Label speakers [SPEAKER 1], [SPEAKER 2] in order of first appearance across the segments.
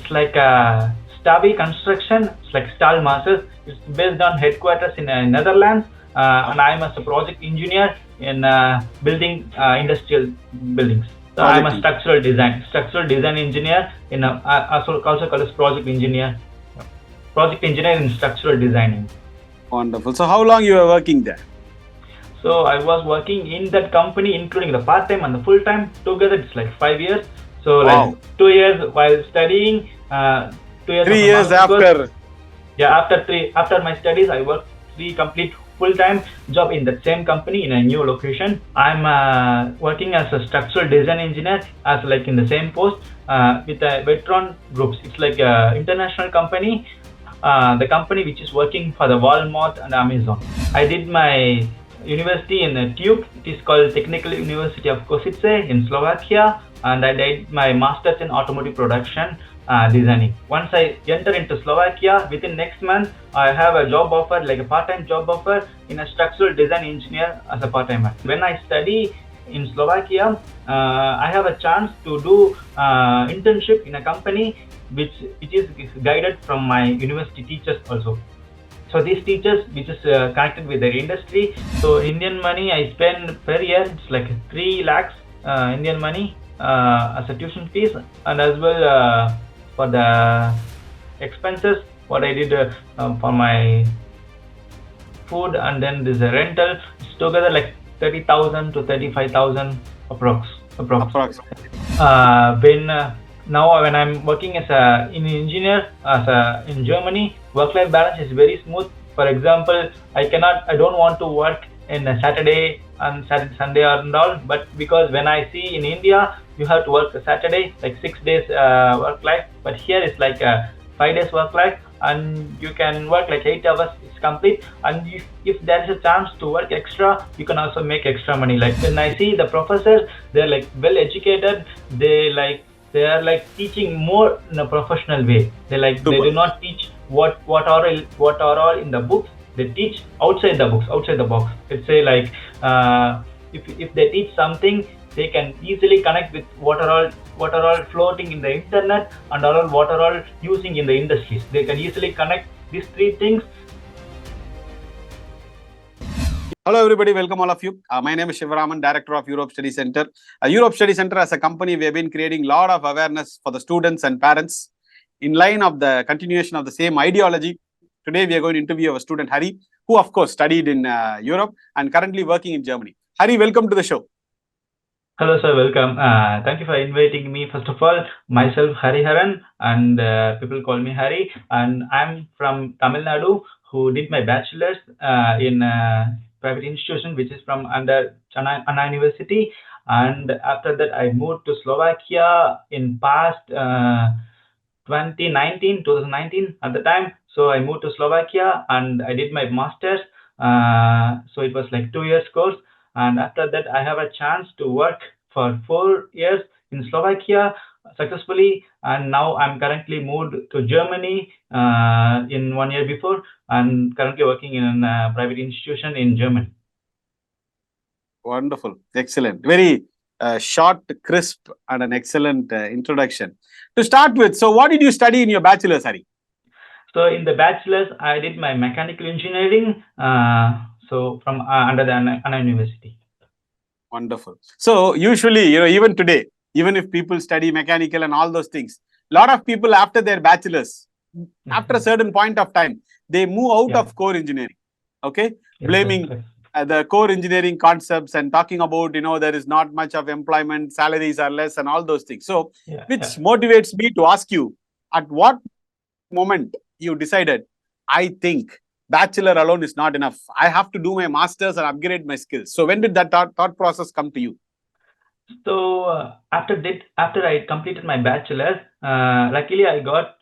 [SPEAKER 1] It's like a Stabi construction. It's like Stahl Masters. It's based on headquarters in Netherlands, and I'm as a project engineer in building industrial buildings. So I'm a structural design engineer in also called as project engineer in structural designing.
[SPEAKER 2] Wonderful. So how long you were working there?
[SPEAKER 1] So I was working in that company, including the part-time and the full-time. Together, it's like 5 years. So
[SPEAKER 2] Wow.
[SPEAKER 1] like 2 years while studying, 2 years.
[SPEAKER 2] 3 years after.
[SPEAKER 1] Yeah, after my studies, I worked 3 complete full-time job in that same company in a new location. I'm working as a structural design engineer, as like in the same post with Vetron Groups. It's like a international company. The company which is working for the Walmart and Amazon. I did my university in TUKE. It is called Technical University of Košice in Slovakia, and I did my master's in automotive production designing. Once I enter into Slovakia, within next month, I have a job offer, like a part-time job offer in a structural design engineer as a part-timer. When I study in Slovakia, I have a chance to do internship in a company which is guided from my university teachers also. So these teachers, which is connected with their industry. So Indian money I spend per year, it's like 3 lakhs Indian money as a tuition fees, and as well for the expenses, what I did for my food, and then this rental, it's together like 30,000 to 35,000 approx. Now when I'm working as an engineer in Germany, work-life balance is very smooth. For example, I don't want to work in a Saturday and Sunday and all, but because when I see in India, you have to work a Saturday, like 6 days work life, but here it's like 5 days work life, and you can work like 8 hours, it's complete. And if there is a chance to work extra, you can also make extra money. Like when I see the professors, they're like well educated, they are like teaching more in a professional way. They do not teach what are all in the books. They teach outside the box. Let's say like if they teach something, they can easily connect with what are all floating in the internet and what are all using in the industries. They can easily connect these 3 things.
[SPEAKER 2] Hello everybody, welcome all of you. My name is Shivaraman, Director of Europe Study Center. Europe Study Center as a company, we have been creating a lot of awareness for the students and parents in line of the continuation of the same ideology. Today we are going to interview our student Hari, who of course studied in Europe and currently working in Germany. Hari, welcome to the show.
[SPEAKER 1] Hello sir, welcome. Thank you for inviting me. First of all, myself Hari Haran, and people call me Hari, and I'm from Tamil Nadu, who did my bachelor's in private institution, which is from under Chennai University. And after that, I moved to Slovakia in past 2019 at the time. So I moved to Slovakia and I did my master's. So it was like 2 years course. And after that, I have a chance to work for 4 years in Slovakia successfully. And now I'm currently moved to Germany in 1 year before, and currently working in a private institution in Germany.
[SPEAKER 2] Wonderful. Excellent. Very short, crisp, and an excellent introduction. To start with, so what did you study in your bachelor's, Hari?
[SPEAKER 1] So in the bachelor's, I did my mechanical engineering. So from under the Anna University.
[SPEAKER 2] Wonderful. So usually, even today, even if people study mechanical and all those things, a lot of people after their bachelor's, after a certain point of time, they move out of core engineering. Okay, blaming the core engineering concepts and talking about, there is not much of employment, salaries are less, and all those things. So, which motivates me to ask you, at what moment you decided, I think bachelor alone is not enough, I have to do my master's and upgrade my skills? So when did that thought process come to you?
[SPEAKER 1] So after I completed my bachelor's, luckily I got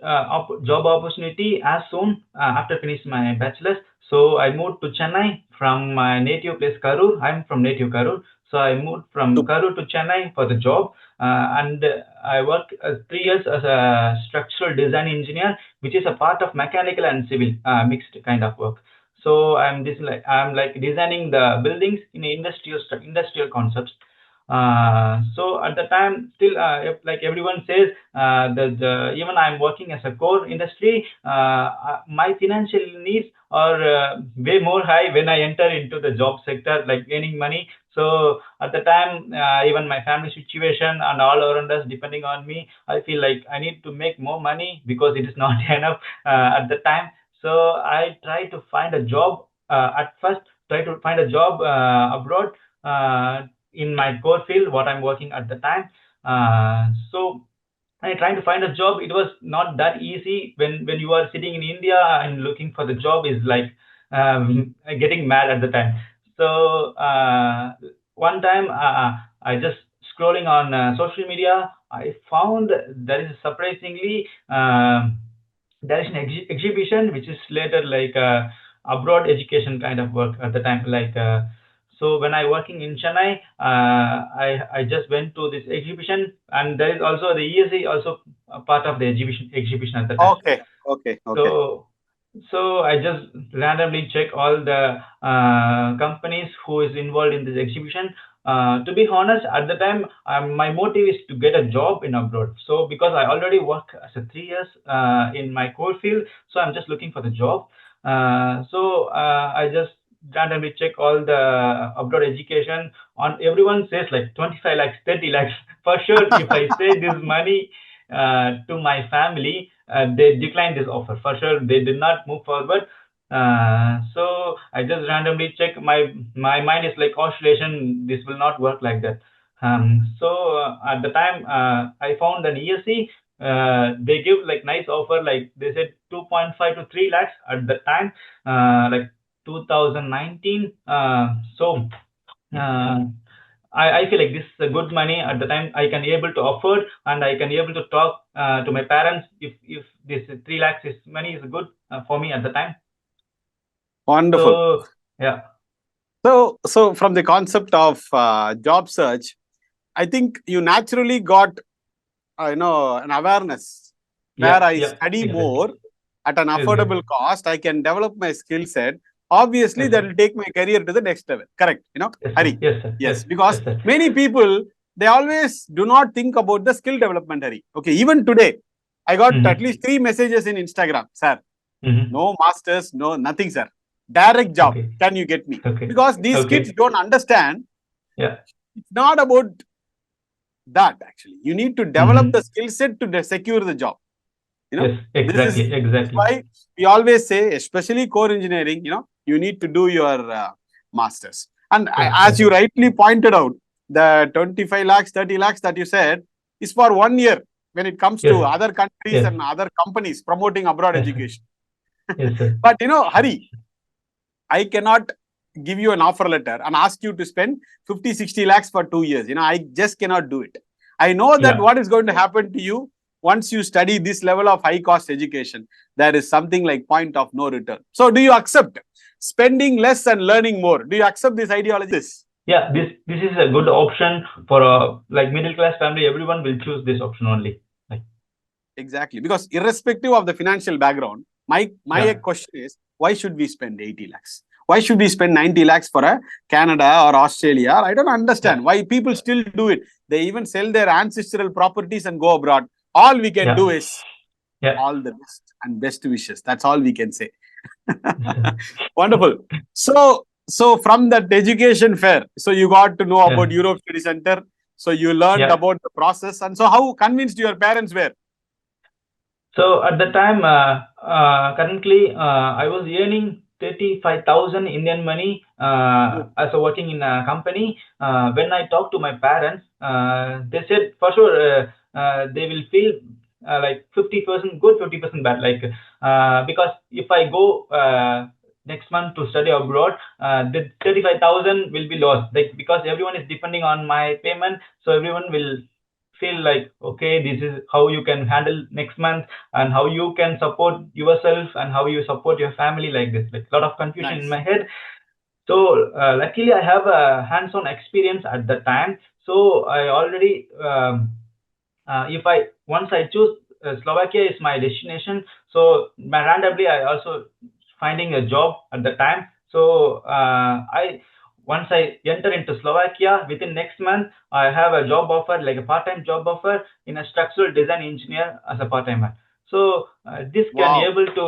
[SPEAKER 1] job opportunity as soon after finishing my bachelor's. So I moved to Chennai from my native place Karur. I'm from native Karur. So I moved from Karur to Chennai for the job, and I worked 3 years as a structural design engineer, which is a part of mechanical and civil mixed kind of work. So I'm designing the buildings in industrial concepts. So at the time, still, if, like everyone says, even I'm working as a core industry, my financial needs are way more high when I enter into the job sector, like earning money. So at the time, even my family situation and all around us depending on me, I feel like I need to make more money because it is not enough at the time. So I try to find a job at first, try to find a job abroad in my core field, what I'm working at the time. So I trying to find a job. It was not that easy when you are sitting in India and looking for the job is like getting mad at the time. So one time I just scrolling on social media, I found there is surprisingly there is an exhibition which is later like abroad education kind of work at the time. Like so when I working in Chennai, I just went to this exhibition, and there is also the ESC also a part of the exhibition at the time.
[SPEAKER 2] Okay, okay, okay.
[SPEAKER 1] So so I just randomly check all the companies who is involved in this exhibition. To be honest, at the time, my motive is to get a job in abroad. So because I already work as a 3 years in my core field, so I'm just looking for the job. I just randomly check all the abroad education. On everyone says like 25 lakhs, 30 lakhs. For sure, if I say this money to my family, they declined this offer. For sure, they did not move forward. So I just randomly check. My mind is like oscillation. This will not work like that. At the time, I found an ESC. They give like nice offer. Like they said, 2.5 to 3 lakhs at the time. Like 2019. Uh, I feel like this is a good money at the time I can able to afford, and I can able to talk to my parents if this 3 lakhs is money is good for me at the time.
[SPEAKER 2] Wonderful.
[SPEAKER 1] So yeah,
[SPEAKER 2] So from the concept of job search, I think you naturally got an awareness where I study
[SPEAKER 1] exactly.
[SPEAKER 2] more at an
[SPEAKER 1] Exactly.
[SPEAKER 2] affordable cost. I can develop my skill set. Obviously,
[SPEAKER 1] Yes,
[SPEAKER 2] that
[SPEAKER 1] sir.
[SPEAKER 2] will take my career to the next level. Correct,
[SPEAKER 1] Yes, sir.
[SPEAKER 2] Hari.
[SPEAKER 1] Yes, sir. Yes,
[SPEAKER 2] Yes, because
[SPEAKER 1] yes, sir.
[SPEAKER 2] many people, they always do not think about the skill development, Hari. Okay, even today, I got at
[SPEAKER 1] Mm-hmm.
[SPEAKER 2] least 3 messages in Instagram, sir.
[SPEAKER 1] Mm-hmm.
[SPEAKER 2] No masters, no nothing, sir. Direct job.
[SPEAKER 1] Okay.
[SPEAKER 2] Can you get me?
[SPEAKER 1] Okay.
[SPEAKER 2] Because these kids
[SPEAKER 1] Okay.
[SPEAKER 2] don't understand.
[SPEAKER 1] Yeah.
[SPEAKER 2] It's not about that actually. You need to develop the
[SPEAKER 1] Mm-hmm.
[SPEAKER 2] skill set to secure the job.
[SPEAKER 1] Yes.
[SPEAKER 2] This is
[SPEAKER 1] Exactly. Exactly.
[SPEAKER 2] why we always say, especially core engineering, you need to do your masters. And
[SPEAKER 1] Yes.
[SPEAKER 2] as
[SPEAKER 1] Yes.
[SPEAKER 2] you rightly pointed out, the 25 lakhs, 30 lakhs that you said is for 1 year when it comes to
[SPEAKER 1] Yes.
[SPEAKER 2] other countries
[SPEAKER 1] Yes.
[SPEAKER 2] and other companies promoting abroad
[SPEAKER 1] Yes, sir.
[SPEAKER 2] education.
[SPEAKER 1] Yes, sir.
[SPEAKER 2] But Hari, I cannot give you an offer letter and ask you to spend 50, 60 lakhs for 2 years. I just cannot do it. I know that
[SPEAKER 1] Yeah.
[SPEAKER 2] what is going to happen to you once you study this level of high cost education, there is something like point of no return. So do you accept spending less and learning more? Do you accept this ideology?
[SPEAKER 1] Yeah, this is a good option for a like middle class family. Everyone will choose this option only. Like,
[SPEAKER 2] Exactly. Because irrespective of the financial background, my
[SPEAKER 1] yeah,
[SPEAKER 2] question is, why should we spend 80 lakhs? Why should we spend 90 lakhs for a Canada or Australia? I don't
[SPEAKER 1] yeah,
[SPEAKER 2] understand why people still do it. They even sell their ancestral properties and go abroad. All we can do
[SPEAKER 1] yeah,
[SPEAKER 2] is
[SPEAKER 1] yeah.
[SPEAKER 2] all the best and best wishes. That's all we can say. Wonderful. So from that education fair, so you got to know
[SPEAKER 1] Yeah,
[SPEAKER 2] about Europe Study Center. So you learned
[SPEAKER 1] yeah.
[SPEAKER 2] about the process. And so how convinced your parents were?
[SPEAKER 1] So at the time, currently, I was earning 35,000 Indian money as a working in a company. When I talked to my parents, they said for sure they will feel like 50% good, 50% bad. Like because if I go next month to study abroad, the 35,000 will be lost. Like because everyone is depending on my payment, so everyone will feel like okay, this is how you can handle next month and how you can support yourself and how you support your family like this, like a lot of confusion in
[SPEAKER 2] Nice.
[SPEAKER 1] my head. So luckily I have a hands-on experience at the time. So I already if I once I choose Slovakia is my destination, so randomly I also finding a job at the time. So I once I enter into Slovakia, within next month, I have a job offer, like a part-time job offer in a structural design engineer as a part-timer. So this can
[SPEAKER 2] Wow.
[SPEAKER 1] able to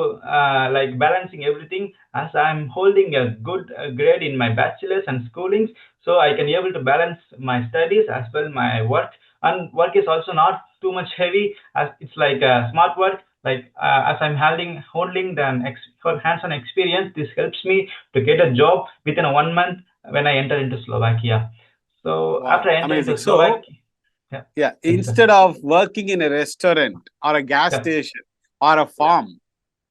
[SPEAKER 1] like balancing everything, as I'm holding a good grade in my bachelor's and schoolings, so I can able to balance my studies as well my work. And work is also not too much heavy, as it's like smart work. Like as I'm holding the hands-on experience, this helps me to get a job within a 1 month when I enter into Slovakia. So after
[SPEAKER 2] Wow.
[SPEAKER 1] I enter
[SPEAKER 2] Amazing.
[SPEAKER 1] into
[SPEAKER 2] So,
[SPEAKER 1] Slovakia, yeah,
[SPEAKER 2] yeah,
[SPEAKER 1] thank you, sir.
[SPEAKER 2] instead of working in a restaurant or a gas
[SPEAKER 1] Yeah,
[SPEAKER 2] station or a farm,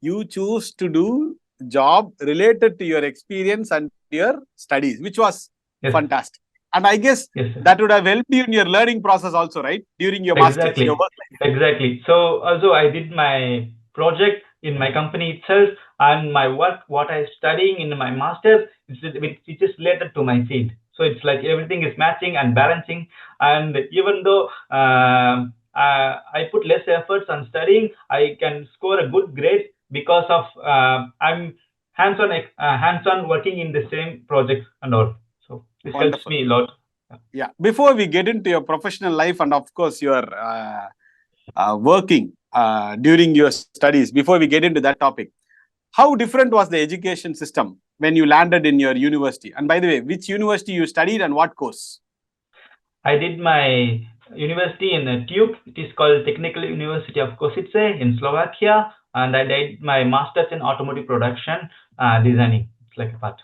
[SPEAKER 2] you choose to do job related to your experience and your studies, which was
[SPEAKER 1] yes,
[SPEAKER 2] fantastic. And I guess
[SPEAKER 1] yes, sir.
[SPEAKER 2] that would have helped you in your learning process also, right? During your masters, your
[SPEAKER 1] Exactly,
[SPEAKER 2] work life.
[SPEAKER 1] exactly. So also I did my project in my company itself, and my work, what I studying in my masters, which is related to my field. So it's like everything is matching and balancing. And even though I put less efforts on studying, I can score a good grade because of I'm hands-on working in the same projects and all. So this helps
[SPEAKER 2] Wonderful.
[SPEAKER 1] me a lot.
[SPEAKER 2] Yeah. Before we get into your professional life and of course your working during your studies, before we get into that topic, how different was the education system when you landed in your university? And by the way, which university you studied and what course?
[SPEAKER 1] I did my university in TUKE. It is called Technical University of Košice in Slovakia, and I did my master's in automotive production designing. It's like a part.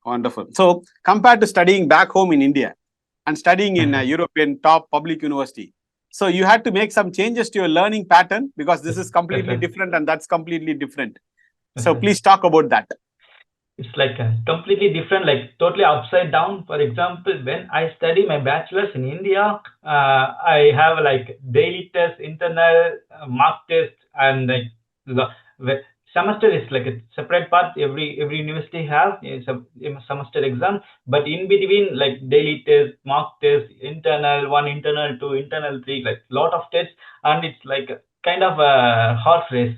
[SPEAKER 2] Wonderful. So, compared to studying back home in India and studying
[SPEAKER 1] Yes,
[SPEAKER 2] in a
[SPEAKER 1] sir.
[SPEAKER 2] European top public university, so you had to make some changes to your learning pattern because this
[SPEAKER 1] Yes,
[SPEAKER 2] is
[SPEAKER 1] yes,
[SPEAKER 2] completely
[SPEAKER 1] sir.
[SPEAKER 2] different and that's completely different.
[SPEAKER 1] Yes,
[SPEAKER 2] So,
[SPEAKER 1] sir.
[SPEAKER 2] please talk about that.
[SPEAKER 1] It's like completely different, like totally upside down. For example, when I study my bachelor's in India, I have like daily tests, internal mock tests, and like semester is like a separate part. Every university have a semester exam, but in between, like daily test, mock test, internal one, internal two, internal three, like lot of tests, and it's like a kind of a horse race.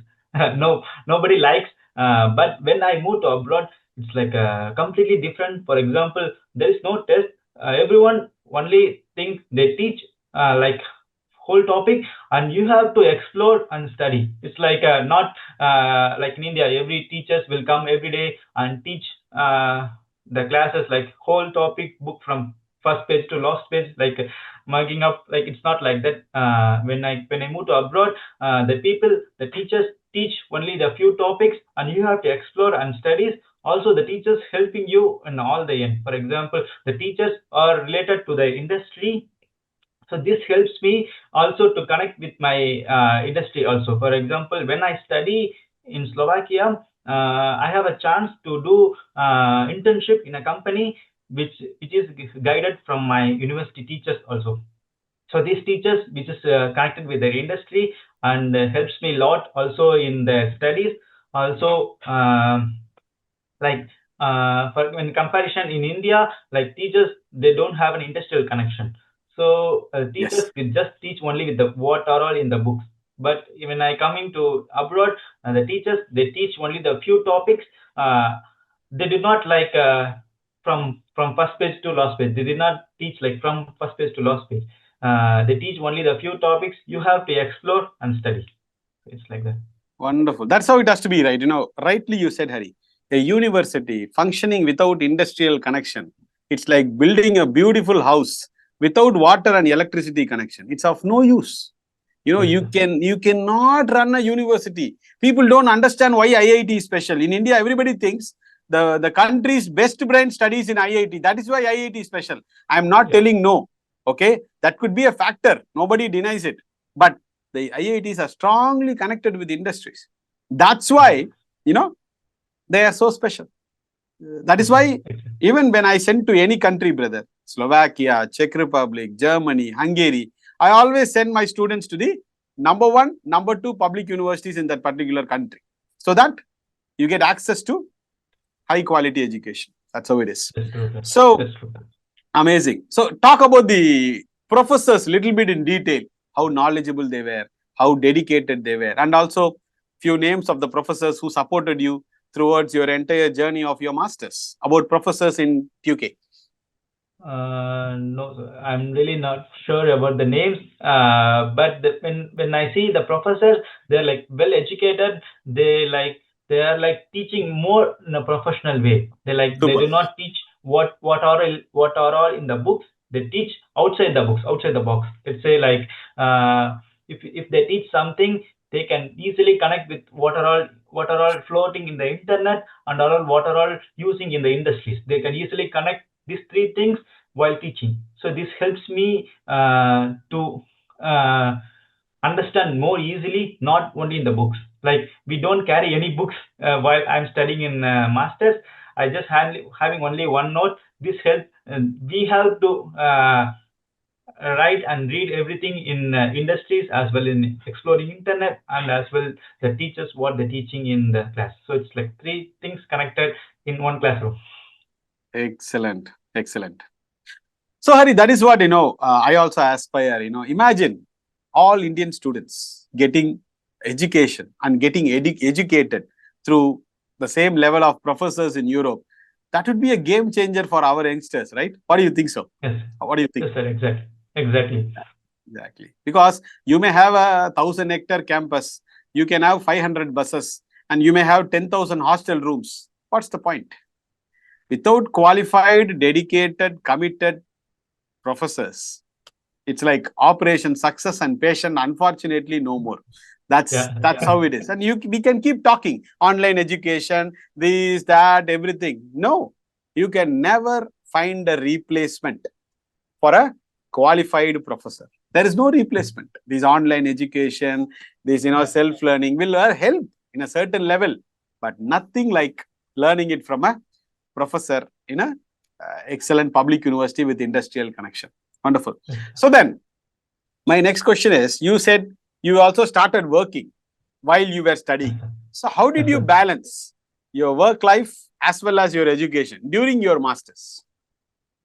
[SPEAKER 1] No, nobody likes. But when I moved to abroad, it's like completely different. For example, there is no test. Everyone only think they teach like whole topic, and you have to explore and study. It's like not like in India, every teachers will come every day and teach the classes like whole topic book from first page to last page, like mugging up. Like it's not like that. When I moved to abroad, the teachers teach only the few topics, and you have to explore and study. Also the teachers helping you in all the end. For example, the teachers are related to the industry, so this helps me also to connect with my industry also. For example, when I study in Slovakia, I have a chance to do internship in a company which is guided from my university teachers also. So these teachers which is connected with their industry, and helps me a lot also in the studies also. Like for in comparison in India, like teachers, they don't have an industrial connection. So teachers
[SPEAKER 2] Yes.
[SPEAKER 1] will just teach only with the what are all in the books. But when I coming to abroad, the teachers, they teach only the few topics. They did not like from first page to last page. They did not teach like from first page to last page. They teach only the few topics. You have to explore and study. It's like that.
[SPEAKER 2] Wonderful. That's how it has to be, right? Rightly you said, Hari. A university functioning without industrial connection, it's like building a beautiful house without water and electricity connection. It's of no use.
[SPEAKER 1] Yes,
[SPEAKER 2] You
[SPEAKER 1] sir.
[SPEAKER 2] cannot run a university. People don't understand why IIT is special. In India, everybody thinks the country's best brain studies in IIT. That is why IIT is special. I'm not
[SPEAKER 1] Yeah.
[SPEAKER 2] telling no. Okay, that could be a factor. Nobody denies it. But the IITs are strongly connected with industries. That's why they are so special. That
[SPEAKER 1] Yes,
[SPEAKER 2] is
[SPEAKER 1] sir.
[SPEAKER 2] why even when I send to any country, brother, Slovakia, Czech Republic, Germany, Hungary, I always send my students to the number one, number two public universities in that particular country, so that you get access to high quality education. That's how it is.
[SPEAKER 1] That's true, sir.
[SPEAKER 2] So
[SPEAKER 1] That's true.
[SPEAKER 2] amazing. So talk about the professors a little bit in detail, how knowledgeable they were, how dedicated they were, and also few names of the professors who supported you towards your entire journey of your masters about professors in TUKE?
[SPEAKER 1] No, I'm really not sure about the names. But when I see the professors, they're like well educated. They are like teaching more in a professional way. They
[SPEAKER 2] Super.
[SPEAKER 1] do not teach what are all in the books. They teach outside the books, outside the box. Let's say like if they teach something, they can easily connect with what are all floating in the internet and what are all using in the industries. They can easily connect these three things while teaching. So this helps me to uh, understand more easily, not only in the books. Like we don't carry any books while I'm studying in masters. I just having only one note. This helps. We have to write and read everything in industries as well in exploring internet and as well the teachers what they're teaching in the class. So it's like three things connected in one classroom.
[SPEAKER 2] Excellent. Excellent. So, Hari, that is what, I also aspire, imagine all Indian students getting education and getting educated through the same level of professors in Europe. That would be a game changer for our youngsters, right? What do you think so?
[SPEAKER 1] Yes.
[SPEAKER 2] What do you think?
[SPEAKER 1] Yes, sir. Exactly.
[SPEAKER 2] Exactly. Because you may have a 1,000-hectare campus, you can have 500 buses, and you may have 10,000 hostel rooms. What's the point? Without qualified, dedicated, committed professors, it's like operation success and patient, unfortunately, no more. That's how it is. And we can keep talking online education, this, that, everything. No, you can never find a replacement for a qualified professor. There is no replacement. This online education, this self-learning will help in a certain level, but nothing like learning it from a professor in a excellent public university with industrial connection. Wonderful. So then, my next question is, you said you also started working while you were studying. So how did you balance your work life as well as your education during your masters?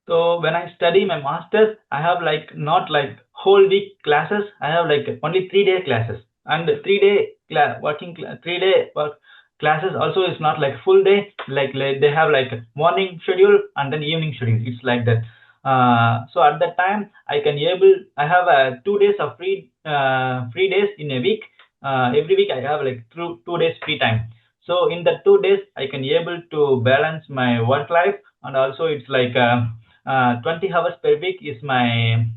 [SPEAKER 1] So when I study my masters, I have like not like whole week classes. I have like only 3 day classes and 3 day working 3 day work classes also is not like full day. Like they have like morning schedule and then evening schedule. It's like that. So at that time, I have 2 days of free days in a week. Every week I have like 2 days free time. So in the 2 days, I can able to balance my work life and also it's like 20 hours per week is my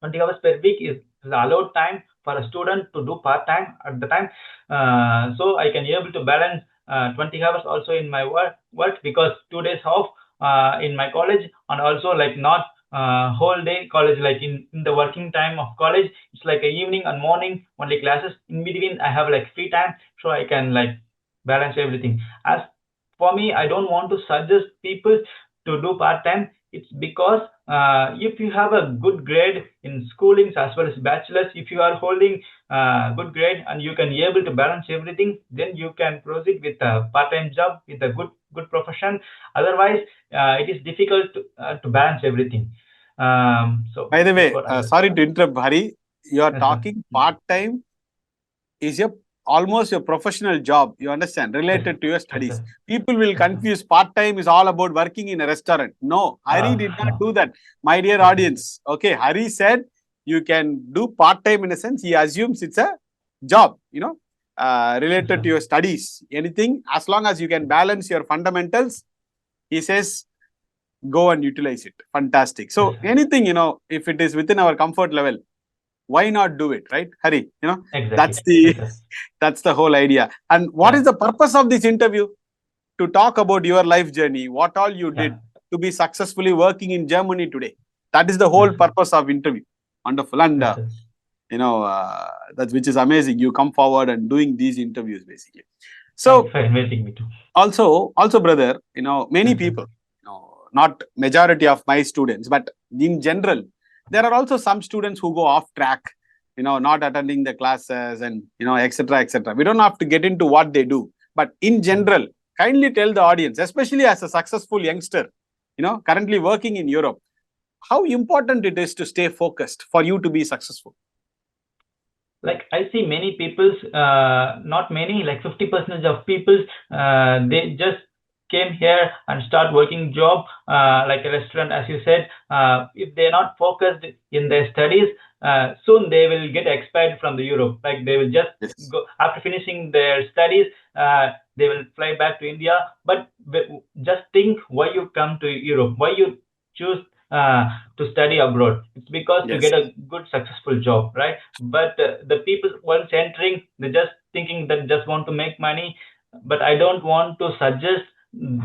[SPEAKER 1] 20 hours per week is the allowed time for a student to do part time at the time. So I can able to balance 20 hours also in my work because 2 days off in my college and also like not whole day college like in the working time of college. It's like a evening and morning only classes. In between I have like free time so I can like balance everything. As for me, I don't want to suggest people to do part time. It's because if you have a good grade in schoolings as well as bachelor's, if you are holding good grade and you can be able to balance everything, then you can proceed with a part-time job with a good profession. Otherwise, it is difficult to balance everything. So
[SPEAKER 2] by the way,
[SPEAKER 1] what
[SPEAKER 2] sorry to interrupt, Hari. You are
[SPEAKER 1] yes,
[SPEAKER 2] talking part-time is almost your professional job, you understand, related to your studies.
[SPEAKER 1] sir.
[SPEAKER 2] People will confuse part-time is all about working in a restaurant. No, Hari did not do that. My dear audience, okay, Hari said you can do part-time in a sense. He assumes it's a job, related to your studies. Anything, as long as you can balance your fundamentals, he says, go and utilize it. Fantastic. So anything, if it is within our comfort level, why not do it, right, Hari?
[SPEAKER 1] Exactly.
[SPEAKER 2] That's the whole idea. And what is the purpose of this interview? To talk about your life journey, what all you did to be successfully working in Germany today. That is the whole purpose of interview. Wonderful. And that's which is amazing. You come forward and doing these interviews basically. So
[SPEAKER 1] for inviting me too.
[SPEAKER 2] Also, brother, many people, not majority of my students, but in general, there are also some students who go off track, not attending the classes and, etc., etc. We don't have to get into what they do, but in general, kindly tell the audience, especially as a successful youngster, currently working in Europe, how important it is to stay focused for you to be successful.
[SPEAKER 1] Like I see many people's, not many, like 50% of people, they just came here and start working job, like a restaurant, as you said. If they're not focused in their studies, soon they will get expired from the Europe. Like they will just
[SPEAKER 2] Yes.
[SPEAKER 1] go after finishing their studies. They will fly back to India. But just think why you come to Europe, why you choose to study abroad. It's because to
[SPEAKER 2] Yes.
[SPEAKER 1] get a good successful job, right? But the people once entering, they just thinking that just want to make money. But I don't want to suggest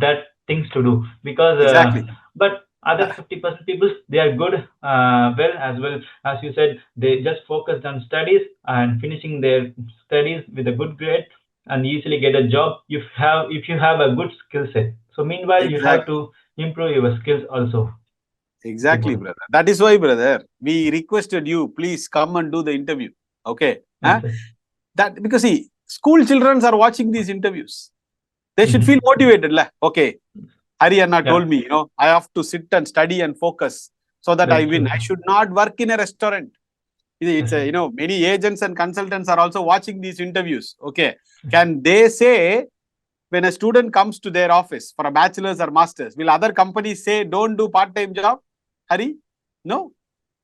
[SPEAKER 1] that things to do, because
[SPEAKER 2] Exactly.
[SPEAKER 1] but other
[SPEAKER 2] Uh,
[SPEAKER 1] 50% people, they are good, well, as well as you said, they just focused on studies and finishing their studies with a good grade and easily get a job if you have a good skill set. So meanwhile you have
[SPEAKER 2] exactly.
[SPEAKER 1] to improve your skills also. It's
[SPEAKER 2] Exactly,
[SPEAKER 1] important.
[SPEAKER 2] brother. That is why, brother, we requested you, please come and do the interview. Okay.
[SPEAKER 1] Yes,
[SPEAKER 2] Huh?
[SPEAKER 1] sir.
[SPEAKER 2] That because see, school children are watching these interviews. They should feel
[SPEAKER 1] Hmm.
[SPEAKER 2] motivated. Okay. Hari Anna
[SPEAKER 1] Yeah.
[SPEAKER 2] told me, I have to sit and study and focus so that I
[SPEAKER 1] Very
[SPEAKER 2] win.
[SPEAKER 1] true,
[SPEAKER 2] I
[SPEAKER 1] sir.
[SPEAKER 2] should not work in a restaurant.
[SPEAKER 1] Yes,
[SPEAKER 2] It's
[SPEAKER 1] sir.
[SPEAKER 2] a, many agents and consultants are also watching these interviews. Okay. Can they say when a student comes to their office for a bachelor's or master's, will other companies say don't do part-time job? Hari? No.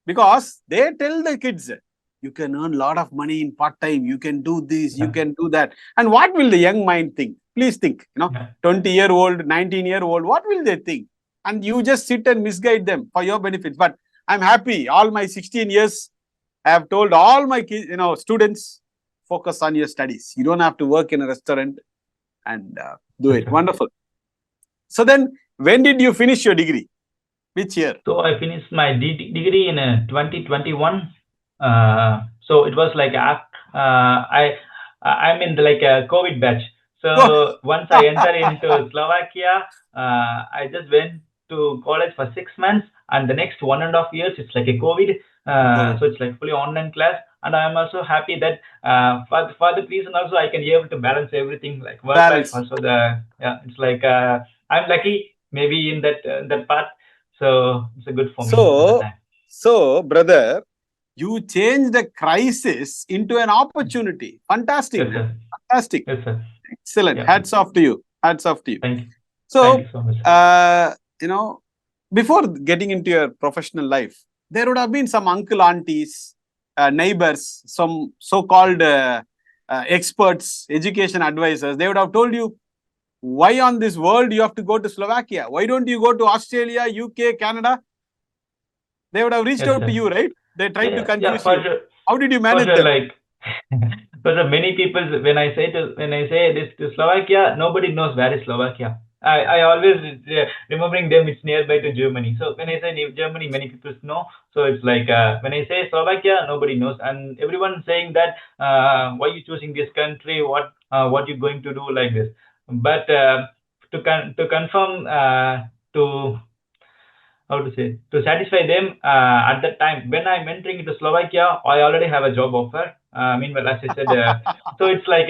[SPEAKER 2] Because they tell the kids, you can earn a lot of money in part-time, you can do this, you
[SPEAKER 1] Yeah.
[SPEAKER 2] can do that. And what will the young mind think? Please think,
[SPEAKER 1] Yeah.
[SPEAKER 2] 20-year-old, 19-year-old, what will they think? And you just sit and misguide them for your benefits. But I'm happy, all my 16 years, I have told all my kids, students, focus on your studies. You don't have to work in a restaurant and do
[SPEAKER 1] Yes,
[SPEAKER 2] it.
[SPEAKER 1] sir.
[SPEAKER 2] Wonderful. So then, when did you finish your degree? Which year?
[SPEAKER 1] So I finished my degree in 2021. So it was like I'm in like a COVID batch.
[SPEAKER 2] Oh,
[SPEAKER 1] So once I entered into Slovakia, I just went to college for 6 months, and the next 1.5 years it's like a COVID.
[SPEAKER 2] COVID.
[SPEAKER 1] So it's like fully online class, and I'm also happy that for the reason also I can be able to balance everything, like work life
[SPEAKER 2] Balance.
[SPEAKER 1] also. It's like I'm lucky maybe in that part. So it's a good for me at the
[SPEAKER 2] So,
[SPEAKER 1] time.
[SPEAKER 2] brother, you changed the crisis into an opportunity. Fantastic,
[SPEAKER 1] Yes,
[SPEAKER 2] man.
[SPEAKER 1] sir.
[SPEAKER 2] Fantastic.
[SPEAKER 1] Yes, sir.
[SPEAKER 2] Excellent.
[SPEAKER 1] Yeah.
[SPEAKER 2] Hats off to you. Hats off to you.
[SPEAKER 1] Thank you. Thank
[SPEAKER 2] So,
[SPEAKER 1] you so much.
[SPEAKER 2] uh, you know, before getting into your professional life, there would have been some uncle, aunties, neighbors, some so-called experts, education advisors. They would have told you, why on this world you have to go to Slovakia? Why don't you go to Australia, UK, Canada? They would have reached
[SPEAKER 1] Yes,
[SPEAKER 2] out to
[SPEAKER 1] sir.
[SPEAKER 2] you, right? They tried to
[SPEAKER 1] Yeah,
[SPEAKER 2] confuse
[SPEAKER 1] for
[SPEAKER 2] you.
[SPEAKER 1] sure.
[SPEAKER 2] How did you
[SPEAKER 1] For
[SPEAKER 2] manage
[SPEAKER 1] sure,
[SPEAKER 2] them?
[SPEAKER 1] like for sure, many people when I say this to Slovakia, nobody knows where is Slovakia. I always remembering them. It's nearby to Germany. So when I say Germany, many people know. So it's like when I say Slovakia, nobody knows, and everyone saying that why you choosing this country? What you going to do like this? But to confirm to how to say, to satisfy them at that time when I'm entering into Slovakia, I already have a job offer. Meanwhile, as I said, so it's like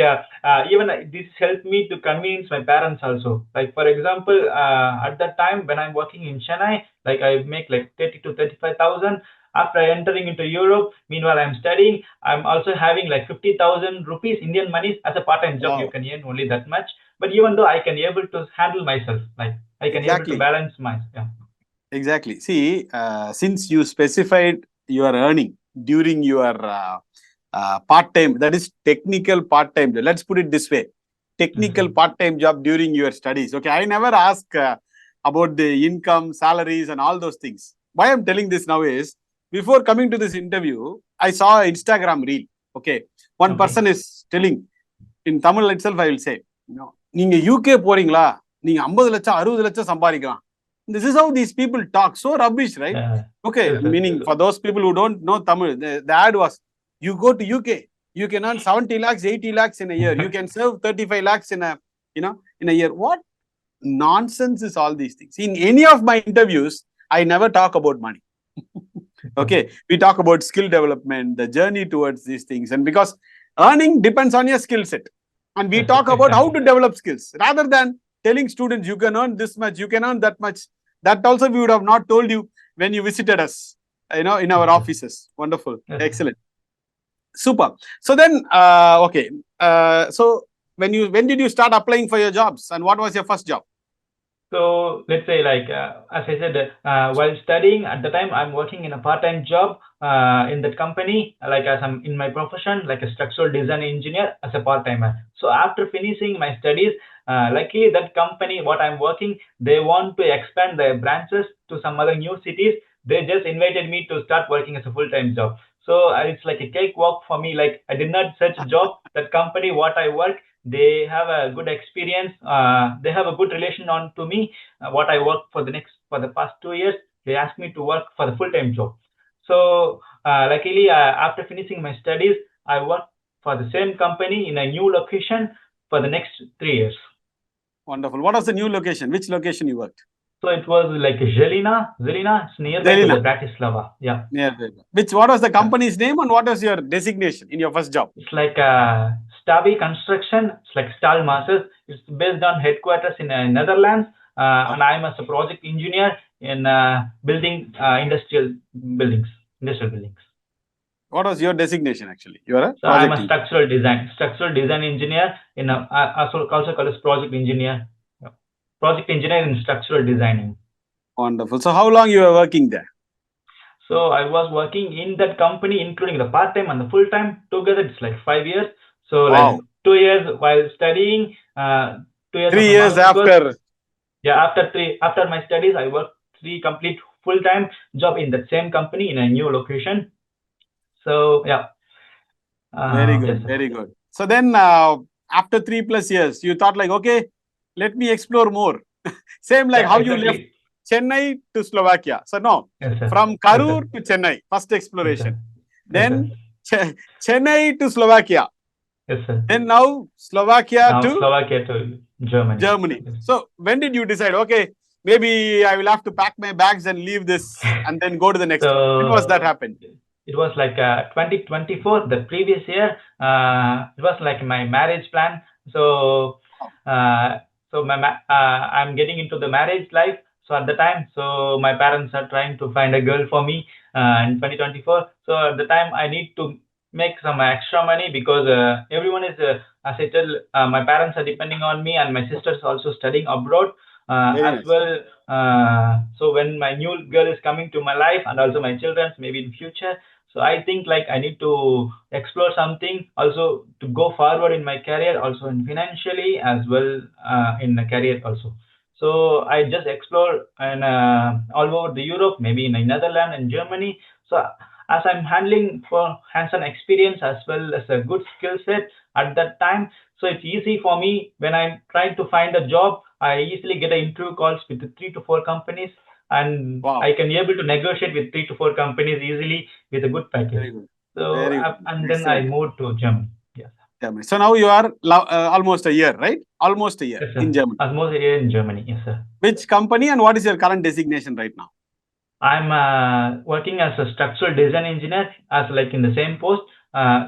[SPEAKER 1] even this helped me to convince my parents also. Like for example, at that time when I'm working in Chennai, like I make like 30 to 35,000. After entering into Europe, meanwhile I'm studying. I'm also having like 50,000 rupees Indian money as a part-time job. You
[SPEAKER 2] Wow.
[SPEAKER 1] can earn only that much, but even though I can able to handle myself, like I can able to
[SPEAKER 2] Exactly.
[SPEAKER 1] balance my yeah.
[SPEAKER 2] Exactly. See, since you specified your earning during your part-time, that is technical part-time. Let's put it this way.
[SPEAKER 1] Yes,
[SPEAKER 2] Technical
[SPEAKER 1] sir.
[SPEAKER 2] part-time job during your studies. Okay, I never ask about the income, salaries, and all those things. Why I'm telling this now is, before coming to this interview, I saw an Instagram reel. Okay, one
[SPEAKER 1] Okay.
[SPEAKER 2] person is telling, in Tamil itself, I will say, நீங்க UK போறீங்களா, நீங்க 50 லட்சம் 60 லட்சம் சம்பாதிக்கலாம். This is how these people talk. So rubbish, right?
[SPEAKER 1] Yeah.
[SPEAKER 2] Okay,
[SPEAKER 1] Yes, sir.
[SPEAKER 2] meaning
[SPEAKER 1] So,
[SPEAKER 2] for those people who don't know Tamil, the ad was, you go to UK, you can earn 70 lakhs, 80 lakhs in a year. You can serve 35 lakhs in a year. What nonsense is all these things? In any of my interviews, I never talk about money. Okay, we talk about skill development, the journey towards these things. And because earning depends on your skill set. And we
[SPEAKER 1] yes, sir.
[SPEAKER 2] talk about how
[SPEAKER 1] Exactly.
[SPEAKER 2] to develop skills rather than telling students you can earn this much, you can earn that much. That also we would have not told you when you visited us, in our
[SPEAKER 1] Yes, sir.
[SPEAKER 2] offices. Wonderful.
[SPEAKER 1] Yes, sir.
[SPEAKER 2] Excellent. Super. So then, okay. So when did you start applying for your jobs, and what was your first job?
[SPEAKER 1] So let's say, like as I said, while studying at the time, I'm working in a part-time job in that company, like as I'm in my profession, like a structural design engineer as a part-timer. So after finishing my studies, luckily that company, what I'm working, they want to expand their branches to some other new cities. They just invited me to start working as a full-time job. So it's like a cakewalk for me. Like I did not search a job. That company, what I work, they have a good experience, they have a good relation on to me, what I work for the past 2 years. They asked me to work for the full-time job. So luckily, after finishing my studies, I worked for the same company in a new location for the next 3 years.
[SPEAKER 2] Wonderful. What was the new location? Which location you worked?
[SPEAKER 1] So it was like Zelina. It's nearby to the
[SPEAKER 2] Delina.
[SPEAKER 1] Bratislava. Yeah.
[SPEAKER 2] What was the company's name, and what was your designation in your first job?
[SPEAKER 1] It's like Stabi Construction. It's like Stahlmasters. It's based on headquarters in Netherlands, and I'm as a project engineer in building industrial buildings.
[SPEAKER 2] What was your designation actually? You are a
[SPEAKER 1] So I'm
[SPEAKER 2] project
[SPEAKER 1] a
[SPEAKER 2] engineer.
[SPEAKER 1] structural design engineer in also called as project engineer. Yeah. Project engineer in structural designing.
[SPEAKER 2] Wonderful. So how long you were working there?
[SPEAKER 1] So I was working in that company, including the part-time and the full-time. Together, it's like 5 years. So like
[SPEAKER 2] Wow.
[SPEAKER 1] 2 years while studying, 2 years of
[SPEAKER 2] 3
[SPEAKER 1] my
[SPEAKER 2] years
[SPEAKER 1] master's course.
[SPEAKER 2] after.
[SPEAKER 1] Yeah, after my studies, I worked 3 complete full-time job in that same company in a new location. So yeah.
[SPEAKER 2] Very good.
[SPEAKER 1] Yes, sir.
[SPEAKER 2] Very good. So then after 3+ years, you thought like, okay, let me explore more. Same like
[SPEAKER 1] Yeah,
[SPEAKER 2] how you left
[SPEAKER 1] exactly.
[SPEAKER 2] Chennai to Slovakia. So no,
[SPEAKER 1] Yes, sir.
[SPEAKER 2] from
[SPEAKER 1] Yes, sir.
[SPEAKER 2] Karur to Chennai, first
[SPEAKER 1] Yes,
[SPEAKER 2] exploration.
[SPEAKER 1] sir. Yes, sir.
[SPEAKER 2] Then Chennai to Slovakia.
[SPEAKER 1] Yes, sir.
[SPEAKER 2] Then now Slovakia
[SPEAKER 1] Now
[SPEAKER 2] to
[SPEAKER 1] Slovakia to Germany.
[SPEAKER 2] Germany.
[SPEAKER 1] Yes.
[SPEAKER 2] So when did you decide, okay, maybe I will have to pack my bags and leave this and then go to the next one? When was that
[SPEAKER 1] So
[SPEAKER 2] happened?
[SPEAKER 1] it was like 2024, the previous year. It was like my marriage plan. So I'm getting into the marriage life. So at the time, so my parents are trying to find a girl for me in 2024. So at the time, I need to make some extra money because everyone is, as I tell, my parents are depending on me, and my sister is also studying abroad
[SPEAKER 2] Very
[SPEAKER 1] as
[SPEAKER 2] nice.
[SPEAKER 1] well. So when my new girl is coming to my life, and also my children's maybe in future, so I think like I need to explore something also to go forward in my career, also in financially as well, in the career also. So I just explore and all over the Europe, maybe in the Netherlands and Germany. So as I'm handling for hands-on experience as well as a good skill set at that time, so it's easy for me when I'm trying to find a job. I easily get an interview calls with 3 to 4 companies, and
[SPEAKER 2] Wow.
[SPEAKER 1] I can be able to negotiate with 3 to 4 companies easily with a good package.
[SPEAKER 2] Very good.
[SPEAKER 1] So
[SPEAKER 2] Very good.
[SPEAKER 1] and then I
[SPEAKER 2] Excellent.
[SPEAKER 1] moved to Germany. Yes.
[SPEAKER 2] Germany. So now you are almost a year, right? Almost a year
[SPEAKER 1] Yes,
[SPEAKER 2] in
[SPEAKER 1] sir.
[SPEAKER 2] Germany.
[SPEAKER 1] Almost a year in Germany. Yes, sir.
[SPEAKER 2] Which company and what is your current designation right now?
[SPEAKER 1] I'm working as a structural design engineer, as like in the same post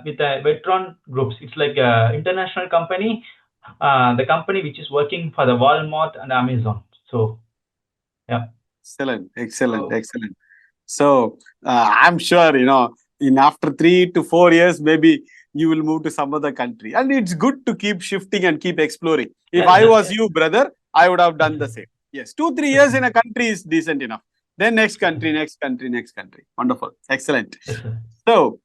[SPEAKER 1] with Vetron Groups. It's like a international company, the company which is working for the Walmart and Amazon. So yeah.
[SPEAKER 2] Excellent, excellent,
[SPEAKER 1] So
[SPEAKER 2] excellent. So I'm sure in after 3 to 4 years, maybe you will move to some other country, and it's good to keep shifting and keep exploring. If
[SPEAKER 1] yeah,
[SPEAKER 2] I was you, brother, I would have done the same. Yes, 2-3 years in a country is decent enough. Then next country, next country, next country. Wonderful, excellent.
[SPEAKER 1] yes, sir.
[SPEAKER 2] So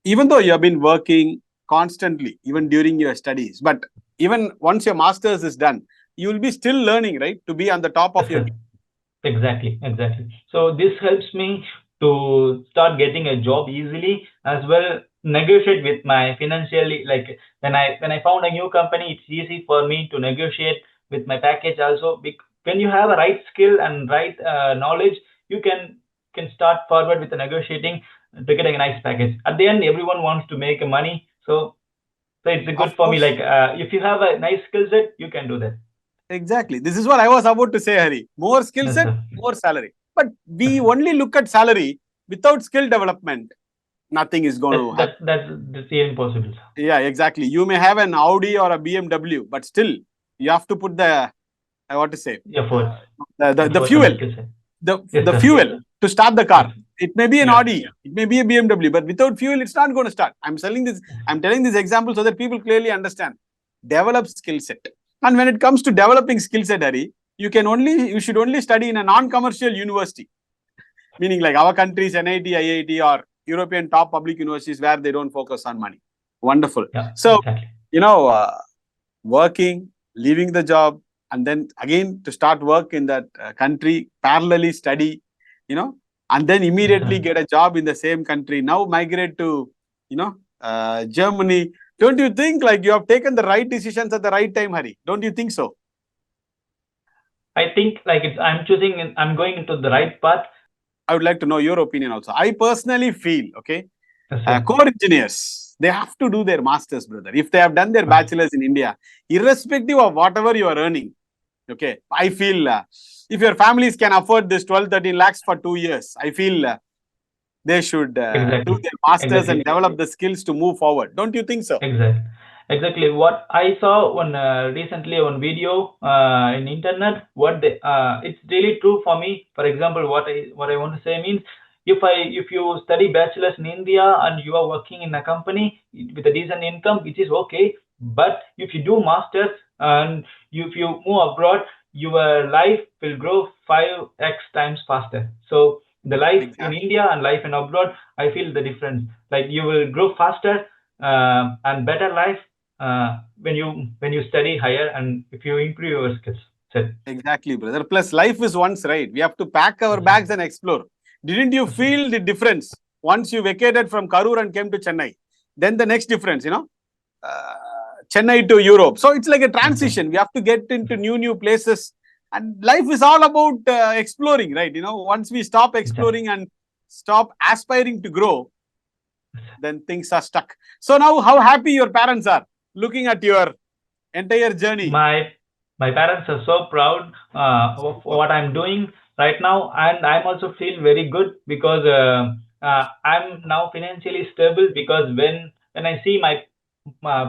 [SPEAKER 2] even though you have been working constantly, even during your studies, but even once your master's is done, you will be still learning, right? To be on the top of
[SPEAKER 1] Yes,
[SPEAKER 2] your
[SPEAKER 1] sir.
[SPEAKER 2] game.
[SPEAKER 1] Exactly, exactly. So this helps me to start getting a job easily, as well negotiate with my financially, like when I found a new company, it's easy for me to negotiate with my package also. When you have a right skill and right knowledge, you can start forward with the negotiating to get a nice package. At the end, everyone wants to make money, so it's good
[SPEAKER 2] Of
[SPEAKER 1] for me.
[SPEAKER 2] course.
[SPEAKER 1] Like if you have a nice skill set, you can do that.
[SPEAKER 2] Exactly. This is what I was about to say, Hari. More skill
[SPEAKER 1] Yes,
[SPEAKER 2] set,
[SPEAKER 1] sir.
[SPEAKER 2] more salary. But
[SPEAKER 1] Yes,
[SPEAKER 2] we
[SPEAKER 1] sir.
[SPEAKER 2] only look at salary without skill development. Nothing is going
[SPEAKER 1] That's
[SPEAKER 2] to happen.
[SPEAKER 1] that's that's even possible, sir.
[SPEAKER 2] Yeah, exactly. You may have an Audi or a BMW, but still you have to put the, I want to say,
[SPEAKER 1] Efforts,
[SPEAKER 2] the
[SPEAKER 1] efforts and the
[SPEAKER 2] fuel,
[SPEAKER 1] skill set.
[SPEAKER 2] the
[SPEAKER 1] Yes,
[SPEAKER 2] the
[SPEAKER 1] sir. Yes,
[SPEAKER 2] fuel
[SPEAKER 1] sir.
[SPEAKER 2] to start the
[SPEAKER 1] Yes,
[SPEAKER 2] car. It may be an
[SPEAKER 1] Yeah.
[SPEAKER 2] Audi, it may be a BMW, but without fuel, it's not going to start. I'm telling this example so that people clearly understand. Develop skill set. And when it comes to developing skill set, Hari, you should only study in a non-commercial university. Meaning like our countries, NIT, IIT, or European top public universities where they don't focus on money. Wonderful.
[SPEAKER 1] Yeah,
[SPEAKER 2] So,
[SPEAKER 1] exactly.
[SPEAKER 2] Working, leaving the job, and then again to start work in that country, parallelly study, and then immediately get a job in the same country. Now migrate to, Germany. Don't you think like you have taken the right decisions at the right time, Hari? Don't you think so?
[SPEAKER 1] I think like I'm going into the right path.
[SPEAKER 2] I would like to know your opinion also. I personally feel,
[SPEAKER 1] Yes, sir.
[SPEAKER 2] core engineers, they have to do their masters, brother. If they have done their bachelors in India, irrespective of whatever you are earning, okay, I feel if your families can afford this 12, 13 lakhs for 2 years, I feel they should do
[SPEAKER 1] Exactly.
[SPEAKER 2] their masters
[SPEAKER 1] Exactly.
[SPEAKER 2] and develop the skills to move forward. Don't you think so?
[SPEAKER 1] Exactly. What I saw on recently on video in internet, it's really true for me. For example, what I want to say means, if you study bachelor's in India and you are working in a company with a decent income, which is okay. But if you do masters and if you move abroad, your life will grow 5x times faster. So the life in India and life in abroad, I feel the difference. Like you will grow faster and better life when you study higher and if you improve your skills.
[SPEAKER 2] Exactly, brother. Plus, life is once, right? We have to pack our bags and explore. Didn't you feel the difference once you vacated from Karur and came to Chennai? Then the next difference, Chennai to Europe. So it's like a transition. We have to get into new places. And life is all about exploring, right? Once we stop exploring and stop aspiring to grow, then things are stuck. So now how happy your parents are looking at your entire journey?
[SPEAKER 1] My parents are so proud of what I'm doing right now, and I'm also feel very good because I'm now financially stable. Because when I see my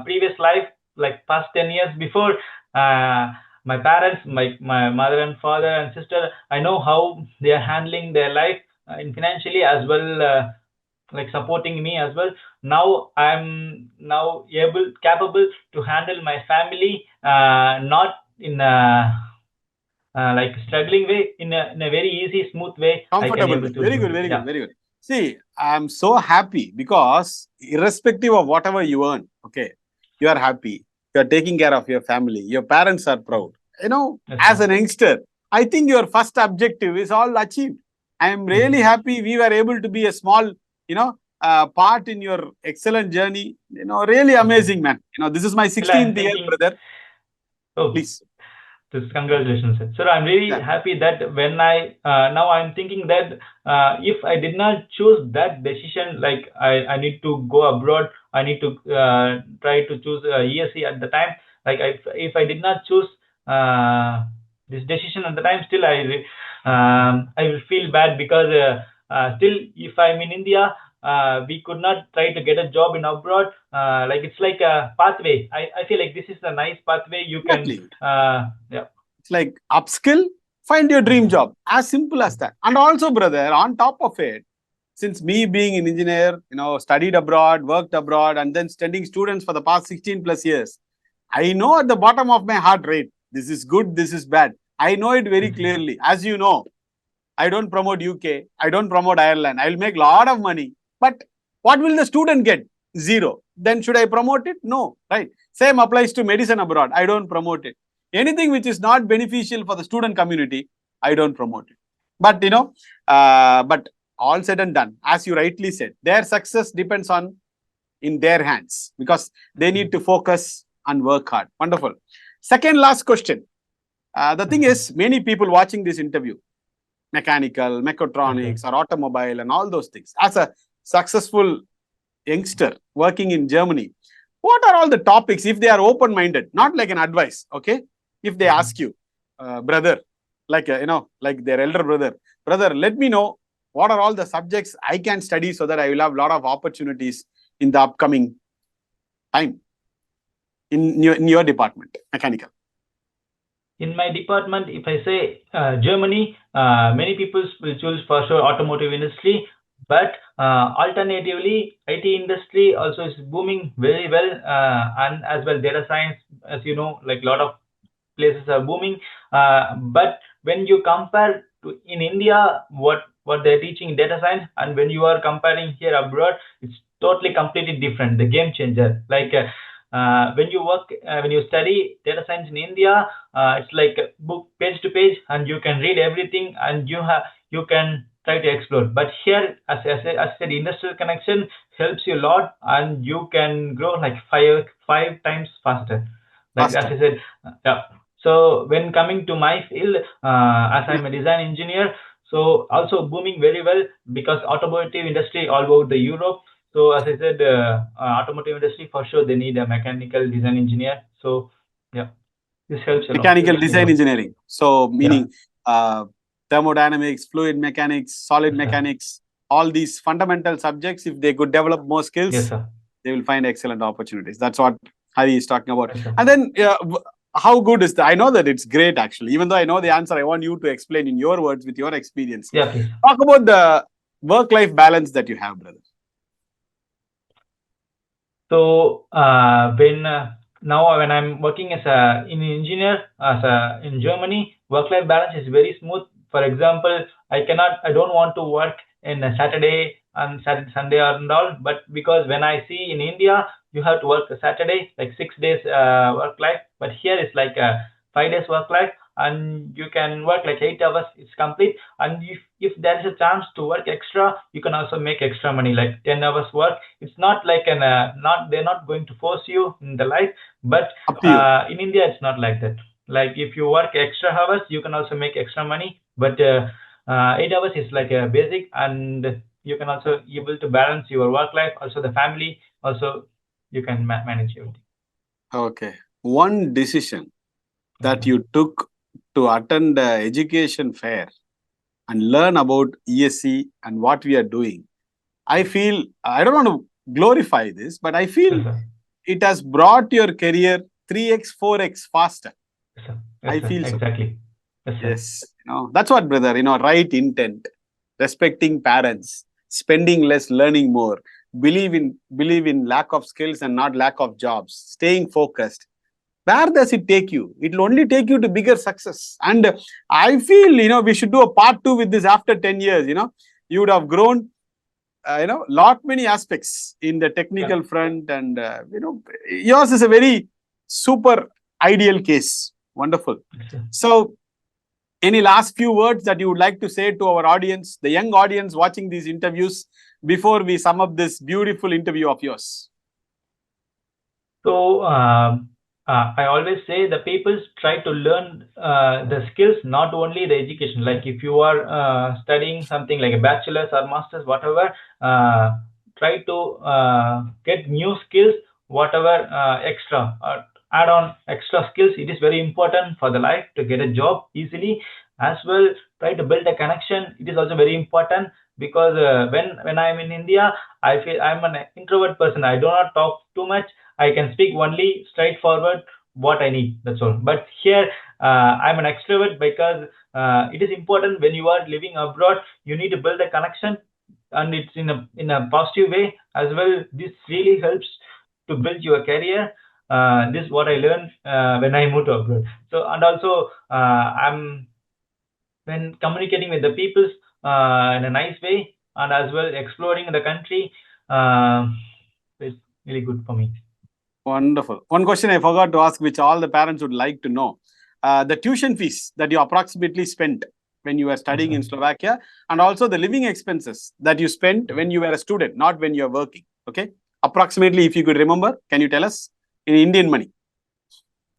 [SPEAKER 1] previous life, like past 10 years before, my parents, my mother and father and sister, I know how they are handling their life in financially as well. Like supporting me as well. Now I'm now capable to handle my family, not in a like struggling way, in a very easy smooth way. I can
[SPEAKER 2] Comfortable
[SPEAKER 1] able
[SPEAKER 2] way.
[SPEAKER 1] to
[SPEAKER 2] Very
[SPEAKER 1] do
[SPEAKER 2] good,
[SPEAKER 1] it.
[SPEAKER 2] very good,
[SPEAKER 1] Yeah.
[SPEAKER 2] very good. See, I'm so happy because irrespective of whatever you earn, okay, you are happy. You are taking care of your family. Your parents are proud. As an youngster, I think your first objective is all achieved. I am really happy we were able to be a small, part in your excellent journey. Really amazing, man. This is my
[SPEAKER 1] Still I'm
[SPEAKER 2] 16th year,
[SPEAKER 1] thinking.
[SPEAKER 2] brother.
[SPEAKER 1] Oh,
[SPEAKER 2] Please.
[SPEAKER 1] congratulations, sir. Sir, I'm really
[SPEAKER 2] Yeah.
[SPEAKER 1] happy that when now I'm thinking that if I did not choose that decision, like I need to go abroad, I need to try to choose ESC at the time. Like if I did not choose this decision at the time, still I will feel bad because still if I'm in India, we could not try to get a job in abroad. Like it's like a pathway. I feel like this is a nice pathway. You can
[SPEAKER 2] Exactly.
[SPEAKER 1] yeah.
[SPEAKER 2] It's like upskill, find your dream job. As simple as that. And also, brother, on top of it, since me being an engineer, studied abroad, worked abroad, and then studying students for the past 16 plus years, I know at the bottom of my heart, right, this is good, this is bad. I know it very clearly. As you know, I don't promote UK, I don't promote Ireland. I'll make a lot of money. But what will the student get? Zero. Then should I promote it? No, right? Same applies to medicine abroad. I don't promote it. Anything which is not beneficial for the student community, I don't promote it. But, but all said and done, as you rightly said, their success depends on in their hands because they need to focus and work hard. Wonderful. Second last question. The thing is, many people watching this interview, mechanical, mechatronics, or automobile, and all those things. As a successful youngster working in Germany, what are all the topics if they are open-minded, not like an advice, okay? If they ask you, brother, like like their elder brother, let me know what are all the subjects I can study so that I will have a lot of opportunities in the upcoming time in your department, mechanical.
[SPEAKER 1] In my department, if I say Germany, many people will choose for sure automotive industry. But alternatively, IT industry also is booming very well, and as well data science, as you know, like a lot of places are booming. But when you compare to in India, what they're teaching in data science, and when you are comparing here abroad, it's totally completely different. The game changer. Like when you study data science in India, it's like a book page to page, and you can read everything, and you can try to explore. But here, as I said, industrial connection helps you a lot, and you can grow like five times faster. Like as
[SPEAKER 2] Faster.
[SPEAKER 1] I said, yeah. So when coming to my field, as I'm a design engineer, so also booming very well because automotive industry all over the Europe. So as I said, automotive industry for sure they need a mechanical design engineer. So yeah, this helps a lot.
[SPEAKER 2] Mechanical
[SPEAKER 1] Helps me a
[SPEAKER 2] design
[SPEAKER 1] lot.
[SPEAKER 2] engineering. So
[SPEAKER 1] Yeah.
[SPEAKER 2] meaning thermodynamics, fluid mechanics, solid
[SPEAKER 1] Yes, sir.
[SPEAKER 2] mechanics, all these fundamental subjects, if they could develop more
[SPEAKER 1] Yes,
[SPEAKER 2] skills,
[SPEAKER 1] sir.
[SPEAKER 2] they will find excellent opportunities. That's what Hari is talking about.
[SPEAKER 1] Yes, sir.
[SPEAKER 2] And then how good is that? I know that it's great actually. Even though I know the answer, I want you to explain in your words with your experience.
[SPEAKER 1] Yeah, please.
[SPEAKER 2] Talk about the work-life balance that you have, brother.
[SPEAKER 1] So now when I'm working as an engineer in Germany, work-life balance is very smooth. For example, I don't want to work in a Saturday and Sunday and all, but because when I see in India, you have to work a Saturday, like 6 days work life, but here it's like a 5 days work life, and you can work like 8 hours. It's complete, and if there is a chance to work extra, you can also make extra money, like 10 hours work. It's not like an not they're not going to force you in the life, but
[SPEAKER 2] Up to you.
[SPEAKER 1] in India it's not like that. Like if you work extra hours, you can also make extra money, but 8 hours is like a basic, and you can also able to balance your work life, also the family, also you can manage everything.
[SPEAKER 2] Okay. One decision that
[SPEAKER 1] Okay.
[SPEAKER 2] you took to attend the education fair and learn about ESC and what we are doing. I feel, I don't want to glorify this, but I feel
[SPEAKER 1] Yes, sir.
[SPEAKER 2] it has brought your career 3x, 4x faster.
[SPEAKER 1] Yes, sir.
[SPEAKER 2] I
[SPEAKER 1] Yes, sir.
[SPEAKER 2] feel so.
[SPEAKER 1] Exactly. Yes, sir.
[SPEAKER 2] Yes. That's what, brother, right intent, respecting parents, spending less, learning more, believe in lack of skills and not lack of jobs, staying focused. Where does it take you? It will only take you to bigger success. And I feel, we should do a part 2 with this after 10 years. You would have grown, lot many aspects in the
[SPEAKER 1] Yeah.
[SPEAKER 2] technical front. And, yours is a very super ideal case. Wonderful.
[SPEAKER 1] Yes, sir.
[SPEAKER 2] So, any last few words that you would like to say to our audience, the young audience watching these interviews, before we sum up this beautiful interview of yours?
[SPEAKER 1] So I always say the people try to learn the skills, not only the education. Like if you are studying something like a bachelor's or master's, whatever, try to get new skills, whatever extra, add on extra skills. It is very important for the life to get a job easily. As well, try to build a connection. It is also very important because when I'm in India, I feel I'm an introvert person. I do not talk too much. I can speak only straightforward what I need. That's all. But here, I'm an extrovert because it is important when you are living abroad. You need to build a connection, and it's in a positive way as well. This really helps to build your career. This is what I learned when I moved to abroad. So and also I'm when communicating with the peoples in a nice way, and as well exploring the country. Uh, it's really good for me.
[SPEAKER 2] Wonderful. One question I forgot to ask, which all the parents would like to know. The tuition fees that you approximately spent when you were
[SPEAKER 1] Yes,
[SPEAKER 2] studying
[SPEAKER 1] sir.
[SPEAKER 2] in Slovakia, and also the living expenses that you spent when you were a student, not when you are working. Okay. Approximately, if you could remember, can you tell us in Indian money?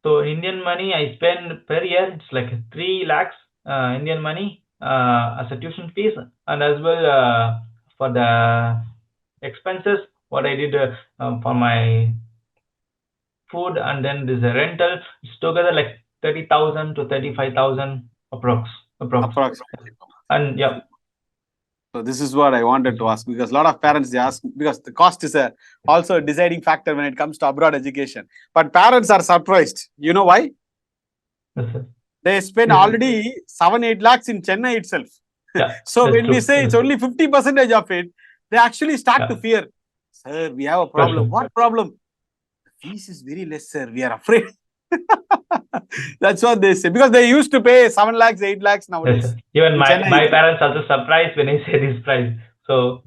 [SPEAKER 1] So Indian money I spend per year, it's like 3 lakhs Indian money as a tuition fees, and as well for the expenses, what I did for my food, and then there's a rental. It's together like 30,000 to 35,000 approx.
[SPEAKER 2] Approximately.
[SPEAKER 1] And yeah,
[SPEAKER 2] So this is what I wanted to ask, because a lot of parents, they ask, because the cost is also a deciding factor when it comes to abroad education. But parents are surprised. You know why?
[SPEAKER 1] yes, sir.
[SPEAKER 2] They spend
[SPEAKER 1] Yes, sir.
[SPEAKER 2] already 7-8 lakhs in Chennai itself.
[SPEAKER 1] Yeah,
[SPEAKER 2] So
[SPEAKER 1] that's
[SPEAKER 2] when we
[SPEAKER 1] true.
[SPEAKER 2] say it's only 50% of it, they actually start to
[SPEAKER 1] Yeah.
[SPEAKER 2] fear. Sir, we have a problem. What problem? The fees is very less, sir. We are afraid. That's what they say, because they used to pay 7 lakhs, 8 lakhs
[SPEAKER 1] Yes,
[SPEAKER 2] nowadays.
[SPEAKER 1] sir. Even
[SPEAKER 2] In
[SPEAKER 1] my
[SPEAKER 2] Chennai,
[SPEAKER 1] parents also surprised when I say this price. So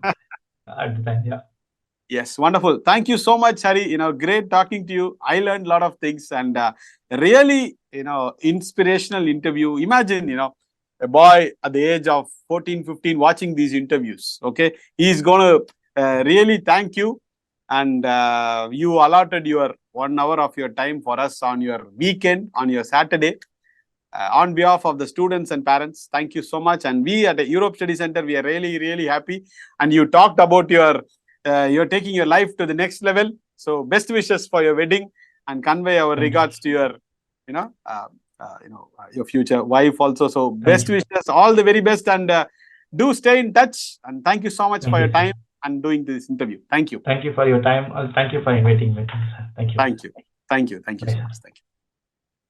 [SPEAKER 1] at the time, yeah.
[SPEAKER 2] yes, wonderful. Thank you so much, Hari. Great talking to you. I learned a lot of things, and really, inspirational interview. Imagine, a boy at the age of 14, 15 watching these interviews. Okay. He's going to really thank you. And you allotted your 1 hour of your time for us on your weekend, on your Saturday. On behalf of the students and parents, thank you so much. And we at the Europe Study Center, we are really, really happy. And you talked about you're taking your life to the next level. So best wishes for your wedding, and convey our regards to your, your future wife also. So best wishes, all the very best, and do stay in touch. And thank you so much for your time and doing this interview. Thank you.
[SPEAKER 1] Thank you for your time. Thank you for inviting me. Thank you.
[SPEAKER 2] Thank you. Thank you. Thank you so much. Thank you.